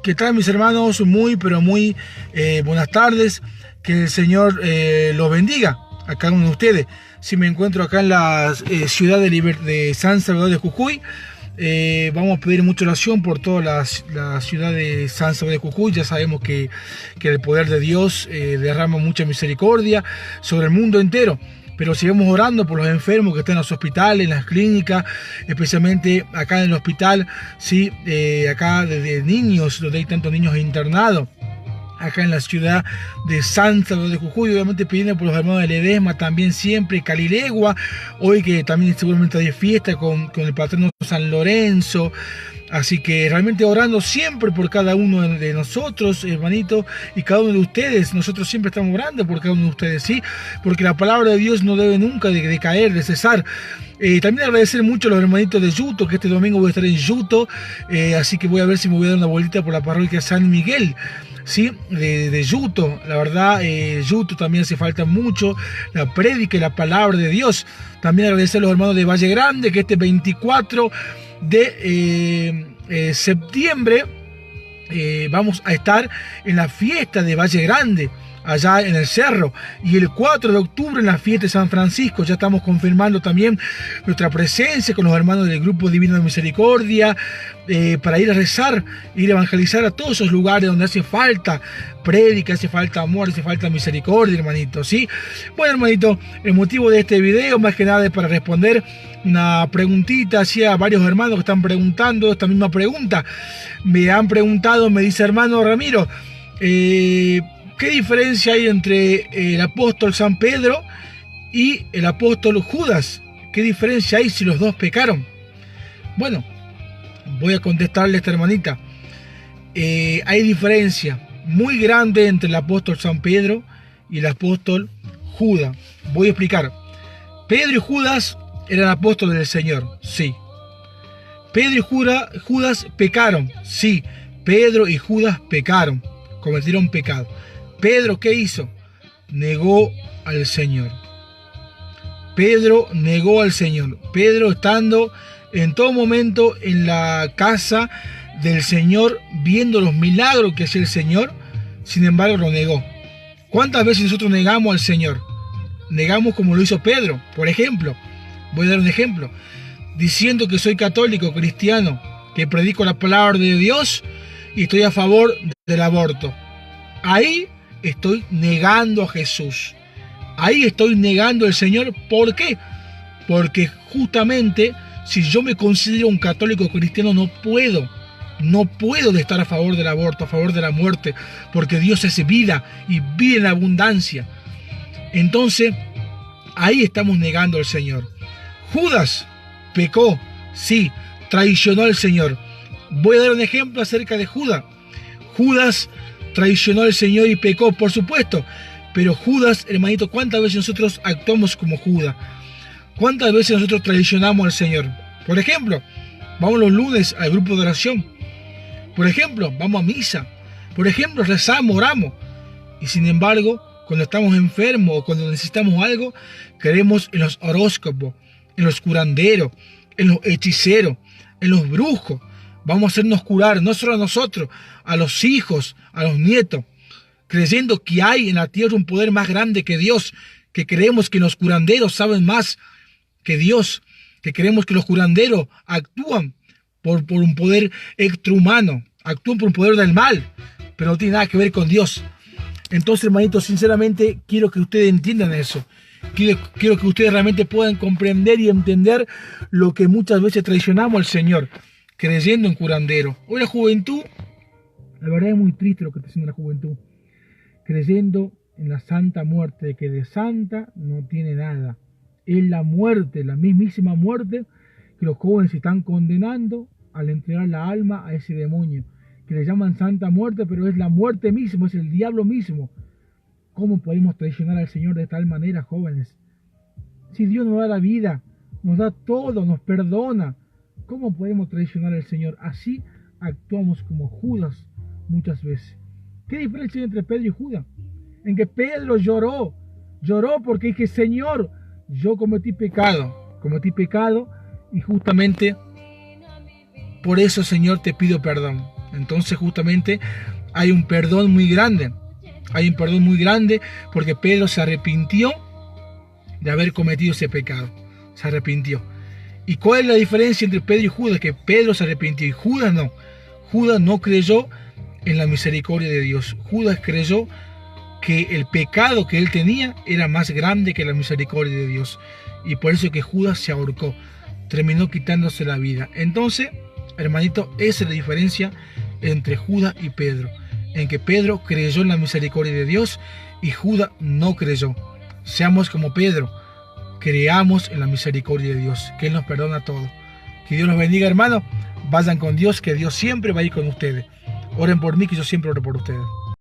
¿Qué tal, mis hermanos? Muy, pero muy buenas tardes. Que el Señor los bendiga a cada uno de ustedes. Si me encuentro acá en la ciudad de San Salvador de Jujuy, vamos a pedir mucha oración por toda la ciudad de San Salvador de Jujuy. Ya sabemos que el poder de Dios derrama mucha misericordia sobre el mundo entero. Pero sigamos orando por los enfermos que están en los hospitales, en las clínicas, especialmente acá en el hospital, sí, acá de niños, donde hay tantos niños internados, acá en la ciudad de San Salvador de Jujuy, obviamente pidiendo por los hermanos de Ledesma, también siempre Calilegua, hoy que también seguramente hay fiesta con el patrono San Lorenzo. Así que realmente orando siempre por cada uno de nosotros, hermanitos, y cada uno de ustedes. Nosotros siempre estamos orando por cada uno de ustedes, ¿sí? Porque la palabra de Dios no debe nunca de caer, de cesar. También agradecer mucho a los hermanitos de Yuto, que este domingo voy a estar en Yuto, así que voy a ver si me voy a dar una vuelta por la parroquia San Miguel, ¿sí? De Yuto. La verdad, Yuto también hace falta mucho, la prédica y la palabra de Dios. También agradecer a los hermanos de Valle Grande, que este 24 de septiembre vamos a estar en la fiesta de Valle Grande, allá en el cerro, y el 4 de octubre en la fiesta de San Francisco. Ya estamos confirmando también nuestra presencia con los hermanos del Grupo Divino de Misericordia, para ir a rezar, ir a evangelizar a todos esos lugares donde hace falta prédica, hace falta amor, hace falta misericordia, hermanito, ¿sí? Bueno, hermanito, el motivo de este video más que nada es para responder una preguntita hacia varios hermanos que están preguntando esta misma pregunta. Me han preguntado, me dice hermano Ramiro, ¿qué diferencia hay entre el apóstol San Pedro y el apóstol Judas? ¿Qué diferencia hay si los dos pecaron? Bueno, voy a contestarle a esta hermanita. Hay diferencia muy grande entre el apóstol San Pedro y el apóstol Judas. Voy a explicar. Pedro y Judas eran apóstoles del Señor, sí. Pedro y Judas pecaron, sí. Pedro y Judas pecaron, cometieron pecado. Pedro, ¿qué hizo? Negó al Señor. Pedro negó al Señor. Pedro estando en todo momento en la casa del Señor, viendo los milagros que hacía el Señor, sin embargo lo negó. ¿Cuántas veces nosotros negamos al Señor? Negamos como lo hizo Pedro, por ejemplo. Voy a dar un ejemplo. Diciendo que soy católico, cristiano, que predico la palabra de Dios y estoy a favor del aborto. Ahí estoy negando a Jesús. Ahí estoy negando al Señor. ¿Por qué? Porque justamente si yo me considero un católico cristiano, no puedo estar a favor del aborto, a favor de la muerte, porque Dios es vida y vida en abundancia. Entonces, ahí estamos negando al Señor. Judas pecó, sí, traicionó al Señor. Voy a dar un ejemplo acerca de Judas. Judas traicionó al Señor y pecó, por supuesto. Pero Judas, hermanito, ¿cuántas veces nosotros actuamos como Judas? ¿Cuántas veces nosotros traicionamos al Señor? Por ejemplo, vamos los lunes al grupo de oración. Por ejemplo, vamos a misa. Por ejemplo, rezamos, oramos. Y sin embargo, cuando estamos enfermos o cuando necesitamos algo, creemos en los horóscopos, en los curanderos, en los hechiceros, en los brujos. Vamos a hacernos curar, no solo a nosotros, a los hijos, a los nietos, creyendo que hay en la tierra un poder más grande que Dios, que creemos que los curanderos saben más que Dios, que creemos que los curanderos actúan por un poder extrahumano, actúan por un poder del mal, pero no tiene nada que ver con Dios. Entonces, hermanitos, sinceramente quiero que ustedes entiendan eso. Quiero que ustedes realmente puedan comprender y entender lo que muchas veces traicionamos al Señor, creyendo en curandero. Hoy la juventud, la verdad es muy triste lo que está haciendo la juventud, creyendo en la santa muerte, que de santa no tiene nada. Es la muerte, la mismísima muerte, que los jóvenes están condenando al entregar la alma a ese demonio, que le llaman santa muerte, pero es la muerte misma, es el diablo mismo. ¿Cómo podemos traicionar al Señor de tal manera, jóvenes? Si Dios nos da la vida, nos da todo, nos perdona, ¿cómo podemos traicionar al Señor? Así actuamos como Judas muchas veces. ¿Qué diferencia hay entre Pedro y Judas? En que Pedro lloró porque dije, Señor, yo cometí pecado y justamente por eso, Señor, te pido perdón. Entonces justamente hay un perdón muy grande. Hay un perdón muy grande porque Pedro se arrepintió de haber cometido ese pecado. Se arrepintió. ¿Y cuál es la diferencia entre Pedro y Judas? Que Pedro se arrepintió y Judas no. Judas no creyó en la misericordia de Dios. Judas creyó que el pecado que él tenía era más grande que la misericordia de Dios. Y por eso que Judas se ahorcó. Terminó quitándose la vida. Entonces, hermanito, esa es la diferencia entre Judas y Pedro. En que Pedro creyó en la misericordia de Dios y Judas no creyó. Seamos como Pedro. Creamos en la misericordia de Dios, que Él nos perdona todo. Que Dios los bendiga, hermanos. Vayan con Dios, que Dios siempre va a ir con ustedes. Oren por mí, que yo siempre oro por ustedes.